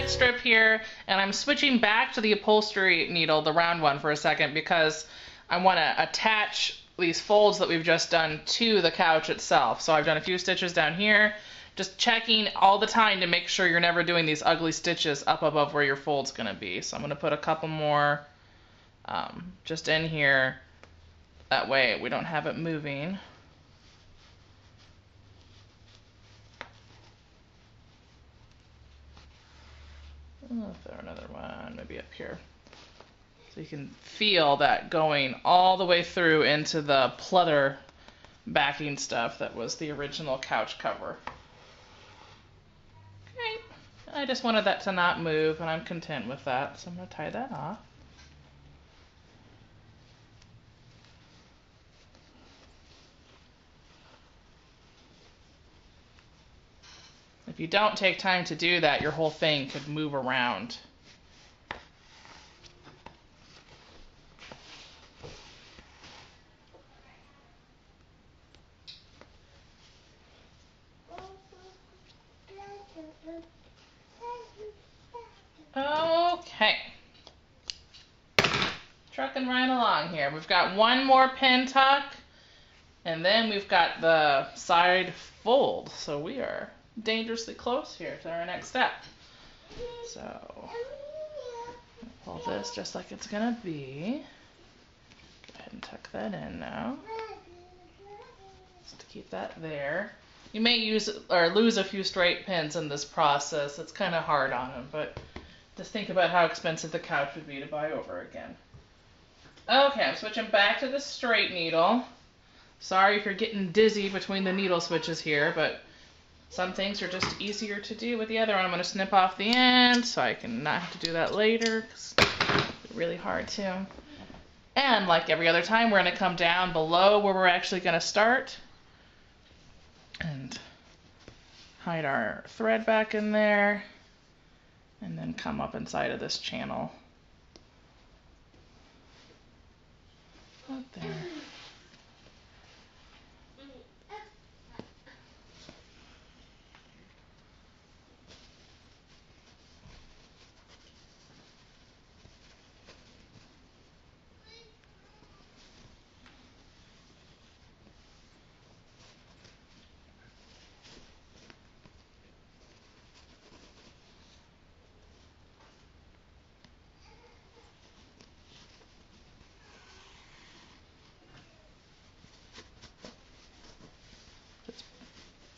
next strip here, and I'm switching back to the upholstery needle, the round one, for a second, because I want to attach these folds that we've just done to the couch itself. So I've done a few stitches down here, just checking all the time to make sure you're never doing these ugly stitches up above where your fold's going to be. So I'm going to put a couple more just in here. That way we don't have it moving. I'll throw another one maybe up here. So you can feel that going all the way through into the pleather backing stuff that was the original couch cover. Okay, I just wanted that to not move, and I'm content with that, so I'm going to tie that off. If you don't take time to do that, your whole thing could move around. Okay. Trucking right along here. We've got one more pin tuck, and then we've got the side fold. So we are dangerously close here to our next step. So pull this just like it's gonna be. Go ahead and tuck that in now. Just to keep that there. You may use or lose a few straight pins in this process. It's kind of hard on them, but just think about how expensive the couch would be to buy over again. Okay, I'm switching back to the straight needle. Sorry if you're getting dizzy between the needle switches here, but some things are just easier to do with the other one. I'm going to snip off the end so I can not have to do that later, because it's really hard to. And like every other time, we're going to come down below where we're actually going to start and hide our thread back in there, and then come up inside of this channel. Up there.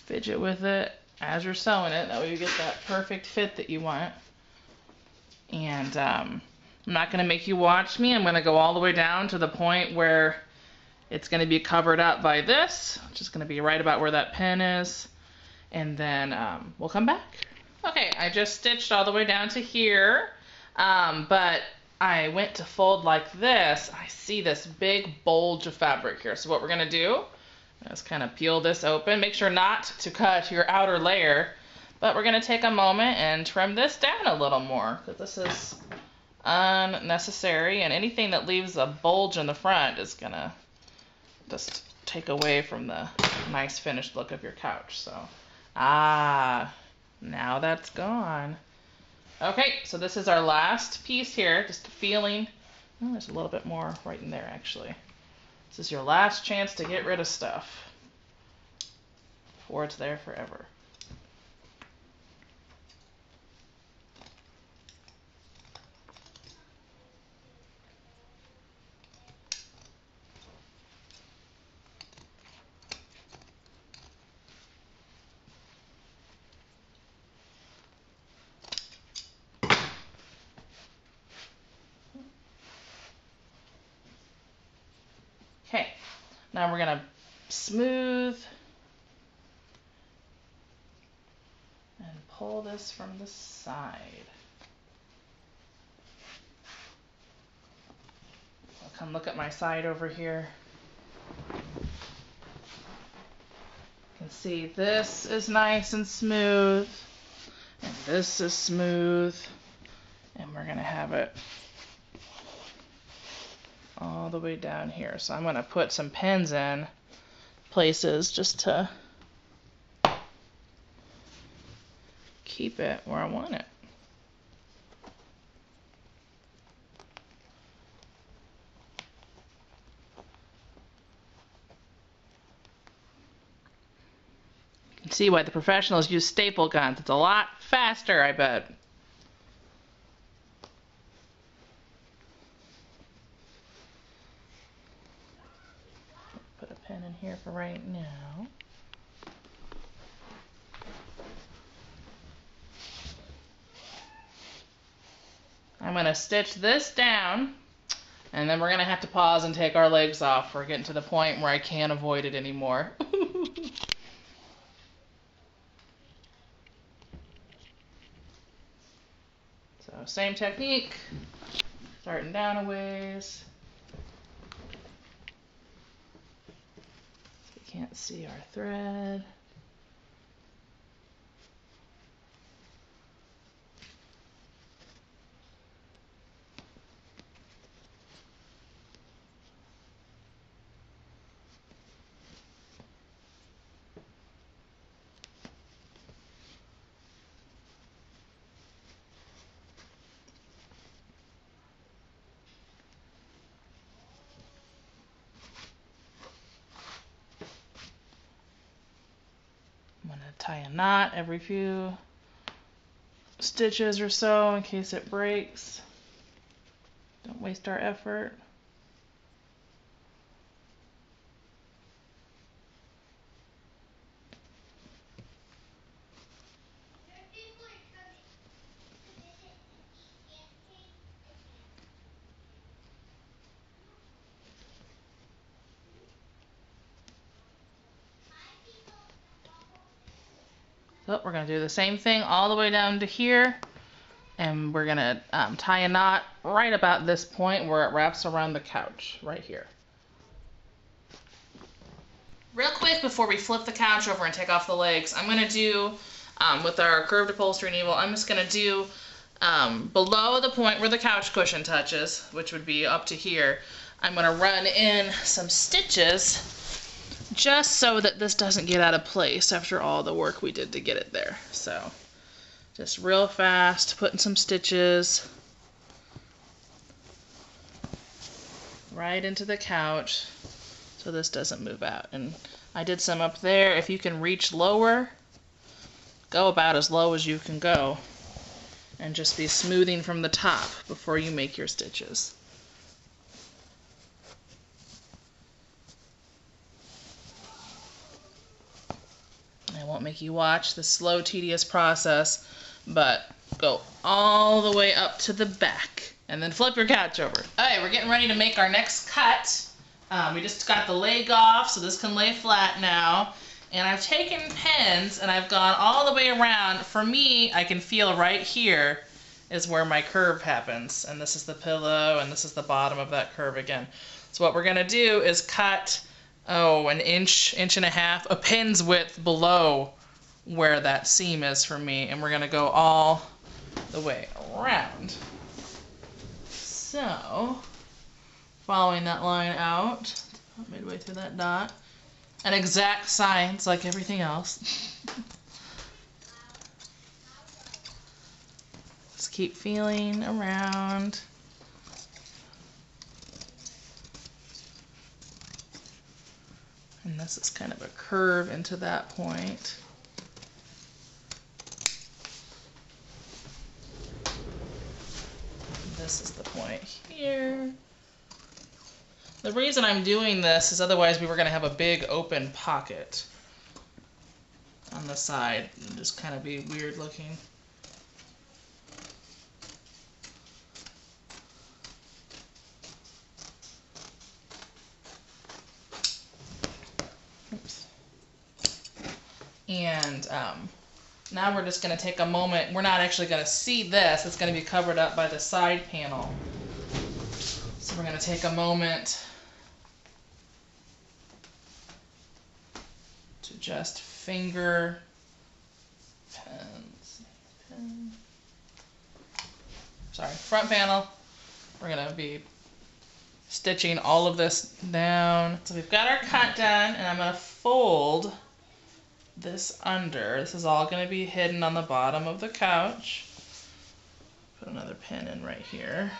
Fidget with it as you're sewing it. That way you get that perfect fit that you want. And I'm not going to make you watch me. I'm going to go all the way down to the point where it's going to be covered up by this, which is going to be right about where that pin is. And then we'll come back. Okay, I just stitched all the way down to here, but I went to fold like this. I see this big bulge of fabric here. So what we're going to do, let's kind of peel this open. Make sure not to cut your outer layer, but we're going to take a moment and trim this down a little more, because this is unnecessary, and anything that leaves a bulge in the front is going to just take away from the nice finished look of your couch. So, now that's gone. Okay, so this is our last piece here, just feeling. Oh, there's a little bit more right in there, actually. This is your last chance to get rid of stuff before it's there forever. Okay, now we're going to smooth and pull this from the side. I'll come look at my side over here. You can see this is nice and smooth, and this is smooth, and we're going to have it all the way down here. So I'm going to put some pins in places just to keep it where I want it. See why the professionals use staple guns. It's a lot faster, I bet. Put a pin in here for right now. I'm going to stitch this down, and then we're going to have to pause and take our legs off. We're getting to the point where I can't avoid it anymore. So same technique, starting down a ways. So we can't see our thread. I'm going to tie a knot every few stitches or so in case it breaks. Don't waste our effort. So we're going to do the same thing all the way down to here, and we're going to tie a knot right about this point where it wraps around the couch, right here. Real quick before we flip the couch over and take off the legs, I'm going to do, with our curved upholstery needle, I'm just going to do below the point where the couch cushion touches, which would be up to here, I'm going to run in some stitches just so that this doesn't get out of place after all the work we did to get it there. So just real fast, putting some stitches right into the couch so this doesn't move out. And I did some up there. If you can reach lower, go about as low as you can go and just be smoothing from the top before you make your stitches. I won't make you watch the slow, tedious process, but go all the way up to the back and then flip your couch over. Okay, we're getting ready to make our next cut. We just got the leg off, so this can lay flat now. And I've taken pins and I've gone all the way around. For me, I can feel right here is where my curve happens. And this is the pillow and this is the bottom of that curve again. So what we're gonna do is cut an inch and a half, a pin's width below where that seam is for me, and we're gonna go all the way around. So, following that line out, midway through that dot, an exact science like everything else. Just keep feeling around. And this is kind of a curve into that point. And this is the point here. The reason I'm doing this is otherwise we were going to have a big open pocket on the side and just kind of be weird looking. And now we're just going to take a moment. We're not actually going to see this. It's going to be covered up by the side panel. So we're going to take a moment to just finger front panel. We're going to be stitching all of this down. So we've got our cut done, and I'm going to fold this under. This is all going to be hidden on the bottom of the couch. Put another pin in right here.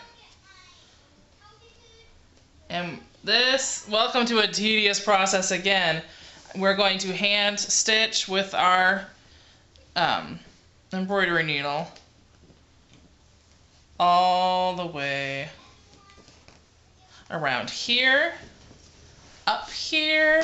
And this, welcome to a tedious process again. we're going to hand stitch with our embroidery needle all the way around here, up here,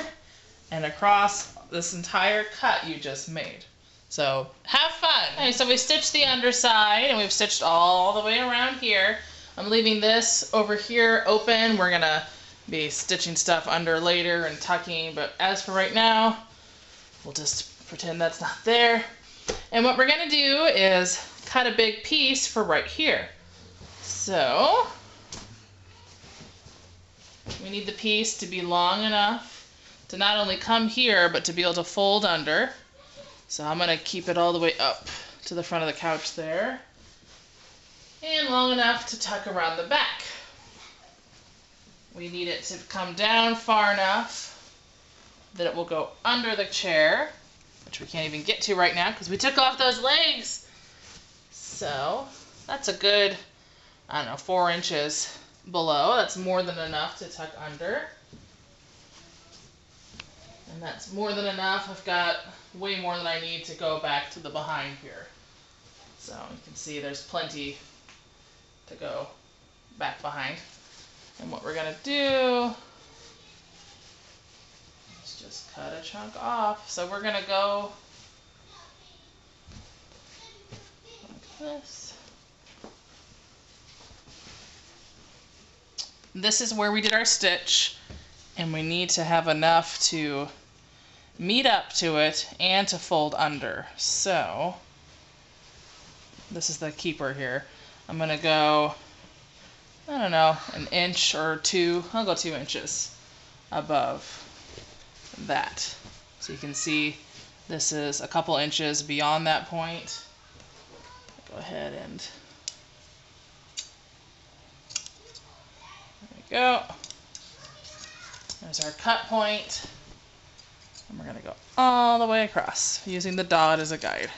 and across this entire cut you just made. So have fun. Okay, so we stitched the underside and we've stitched all the way around here. I'm leaving this over here open. We're gonna be stitching stuff under later and tucking, but as for right now, we'll just pretend that's not there. And what we're gonna do is cut a big piece for right here. So we need the piece to be long enough to not only come here, but to be able to fold under. So I'm gonna keep it all the way up to the front of the couch there. And long enough to tuck around the back. We need it to come down far enough that it will go under the chair, which we can't even get to right now because we took off those legs. So that's a good, I don't know, 4 inches below. That's more than enough to tuck under. And that's more than enough. I've got way more than I need to go back to the behind here. So you can see there's plenty to go back behind. And what we're gonna do is just cut a chunk off. So we're gonna go like this. This is where we did our stitch, and we need to have enough to meet up to it and to fold under. So this is the keeper here. I'm gonna go, I don't know, an inch or 2. I'll go 2 inches above that. So you can see this is a couple inches beyond that point. Go ahead and there we go. There's our cut point. And we're going to go all the way across using the dot as a guide.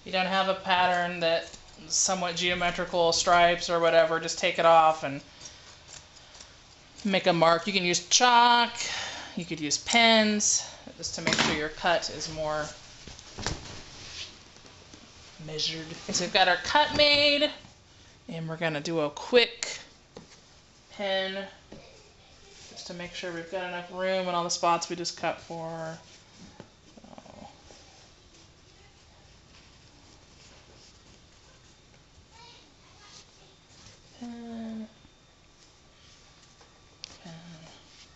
If you don't have a pattern that somewhat geometrical stripes or whatever, just take it off and make a mark. You can use chalk, you could use pens, just to make sure your cut is more measured. So we've got our cut made, and we're gonna do a quick pen just to make sure we've got enough room in all the spots we just cut for. So. Pen.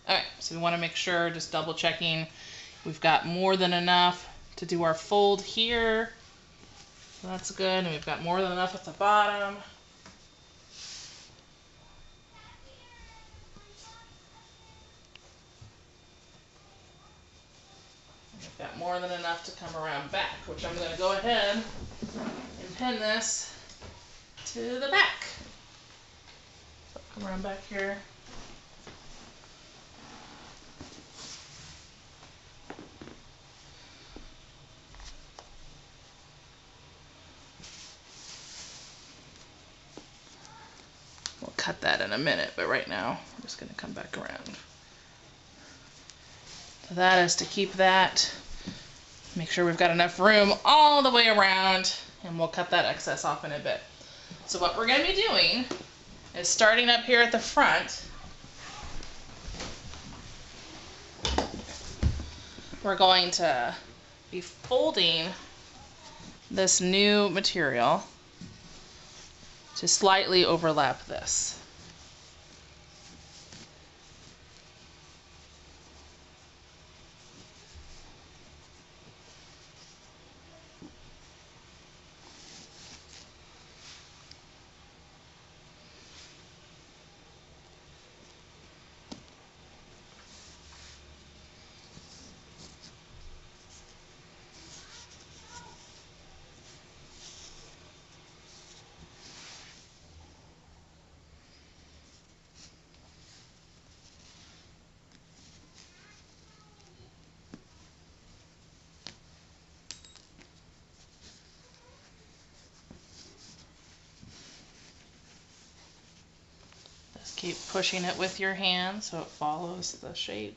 Alright, so we want to make sure, just double checking, we've got more than enough to do our fold here. So that's good, and we've got more than enough at the bottom. We've got more than enough to come around back, which I'm going to go ahead and pin this to the back. So come around back here. We'll cut that in a minute, but right now I'm just going to come back around. So that is to keep that, make sure we've got enough room all the way around, and we'll cut that excess off in a bit. So what we're going to be doing is starting up here at the front, we're going to be folding this new material to slightly overlap this. Keep pushing it with your hand so it follows the shape.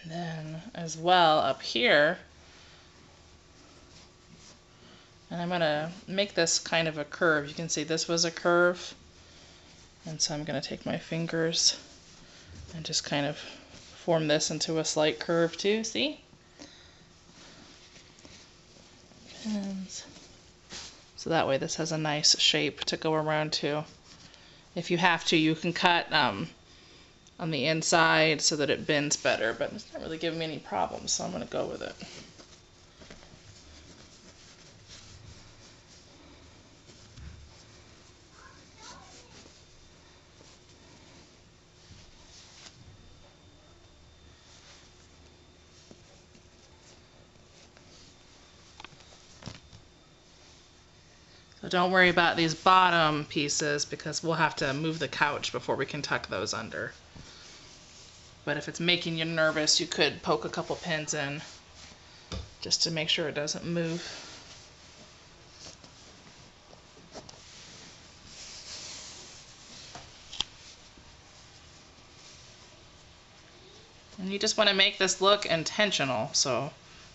And then as well up here, and I'm going to make this kind of a curve. You can see this was a curve, and so I'm going to take my fingers and just kind of form this into a slight curve too, see? And so that way this has a nice shape to go around to. If you have to, you can cut on the inside so that it bends better, but it's not really giving me any problems, so I'm going to go with it. So don't worry about these bottom pieces because we'll have to move the couch before we can tuck those under. But if it's making you nervous, you could poke a couple pins in just to make sure it doesn't move. And you just want to make this look intentional, so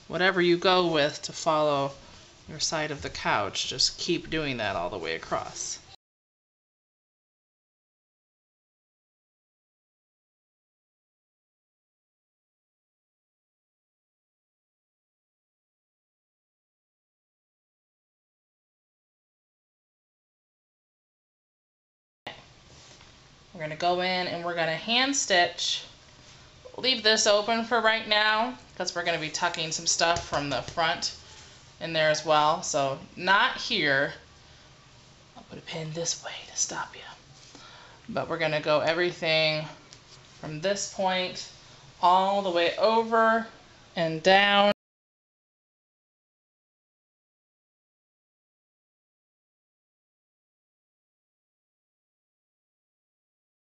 whatever you go with to follow your side of the couch, just keep doing that all the way across. We're going to go in and we're going to hand stitch. Leave this open for right now because we're going to be tucking some stuff from the front in there as well. So not here. I'll put a pin this way to stop you. But we're going to go everything from this point all the way over and down.